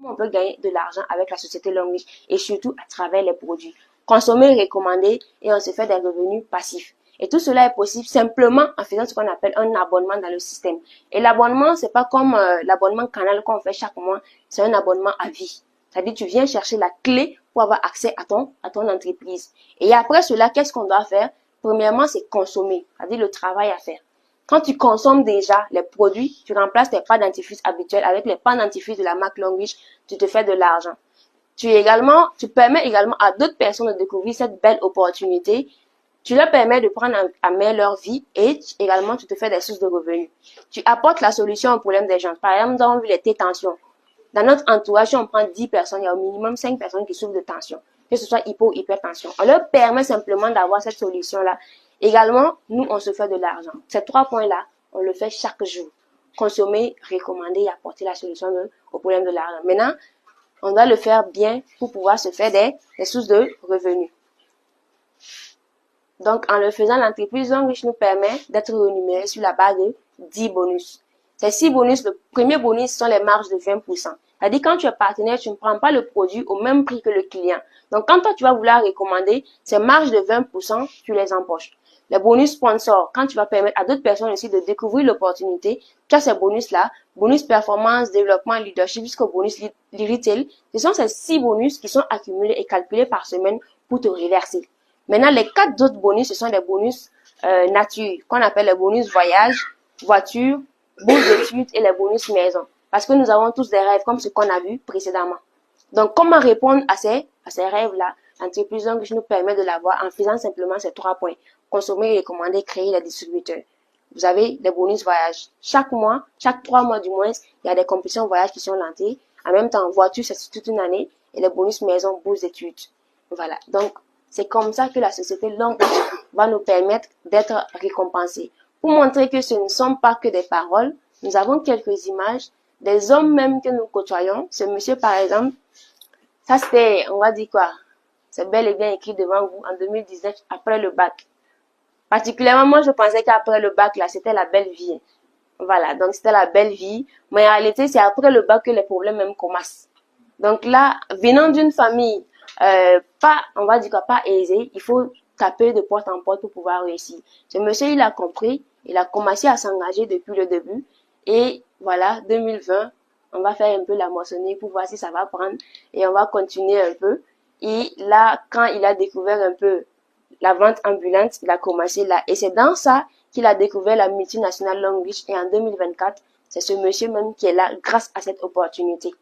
On peut gagner de l'argent avec la société Longrich et surtout à travers les produits. Consommer recommandé et on se fait des revenus passifs. Et tout cela est possible simplement en faisant ce qu'on appelle un abonnement dans le système. Et l'abonnement, c'est pas comme l'abonnement canal qu'on fait chaque mois, c'est un abonnement à vie. C'est-à-dire tu viens chercher la clé pour avoir accès à ton entreprise. Et après cela, qu'est-ce qu'on doit faire? Premièrement, c'est consommer, c'est-à-dire le travail à faire. Quand tu consommes déjà les produits, tu remplaces tes pâtes dentifrice habituelles avec les pâtes dentifrice de la marque Longrich, tu te fais de l'argent. Tu permets également à d'autres personnes de découvrir cette belle opportunité. Tu leur permets de prendre en main leur vie et également tu te fais des sources de revenus. Tu apportes la solution au problème des gens. Par exemple, nous avons vu les tensions. Dans notre entourage, si on prend 10 personnes, il y a au minimum 5 personnes qui souffrent de tension, que ce soit hypo ou hypertension. On leur permet simplement d'avoir cette solution-là. Également, nous, on se fait de l'argent. Ces 3 points-là, on le fait chaque jour. Consommer, recommander et apporter la solution au problème de l'argent. Maintenant, on doit le faire bien pour pouvoir se faire des sources de revenus. Donc, en le faisant, l'entreprise Longrich nous permet d'être rémunéré sur la base de 10 bonus. Ces 6 bonus, le premier bonus sont les marges de 20%. C'est-à-dire, quand tu es partenaire, tu ne prends pas le produit au même prix que le client. Donc, quand toi, tu vas vouloir recommander, ces marges de 20%, tu les empoches. Les bonus sponsors, quand tu vas permettre à d'autres personnes aussi de découvrir l'opportunité, tu as ces bonus-là, bonus performance, développement, leadership, jusqu'au bonus retail. Ce sont ces 6 bonus qui sont accumulés et calculés par semaine pour te reverser. Maintenant, les 4 autres bonus, ce sont les bonus nature, qu'on appelle les bonus voyage, voiture, bourse d'études et les bonus maison. Parce que nous avons tous des rêves comme ce qu'on a vu précédemment. Donc, comment répondre à ces rêves-là? L'entreprise Longrich nous permet de l'avoir en faisant simplement ces 3 points. Consommer, recommander, créer les distributeurs. Vous avez des bonus voyage. Chaque mois, chaque 3 mois du moins, il y a des compétitions voyage qui sont lancées. En même temps, voiture, c'est toute une année. Et les bonus maison, bourse d'études. Voilà. Donc, c'est comme ça que la société Longrich va nous permettre d'être récompensés. Pour montrer que ce ne sont pas que des paroles, nous avons quelques images des hommes même que nous côtoyons. Ce monsieur, par exemple, ça c'était, on va dire quoi, c'est bel et bien écrit devant vous en 2019, après le bac. Particulièrement, moi, je pensais qu'après le bac, là, c'était la belle vie. Voilà, donc c'était la belle vie. Mais en réalité, c'est après le bac que les problèmes même commencent. Donc là, venant d'une famille pas, on va dire quoi, pas aisée, il faut taper de porte en porte pour pouvoir réussir. Ce monsieur, il a compris, il a commencé à s'engager depuis le début. Et voilà, 2020, on va faire un peu la moissonnée pour voir si ça va prendre. Et on va continuer un peu. Et là, quand il a découvert un peu la vente ambulante, il a commencé là. Et c'est dans ça qu'il a découvert la multinationale Longrich. Et en 2024, c'est ce monsieur même qui est là grâce à cette opportunité.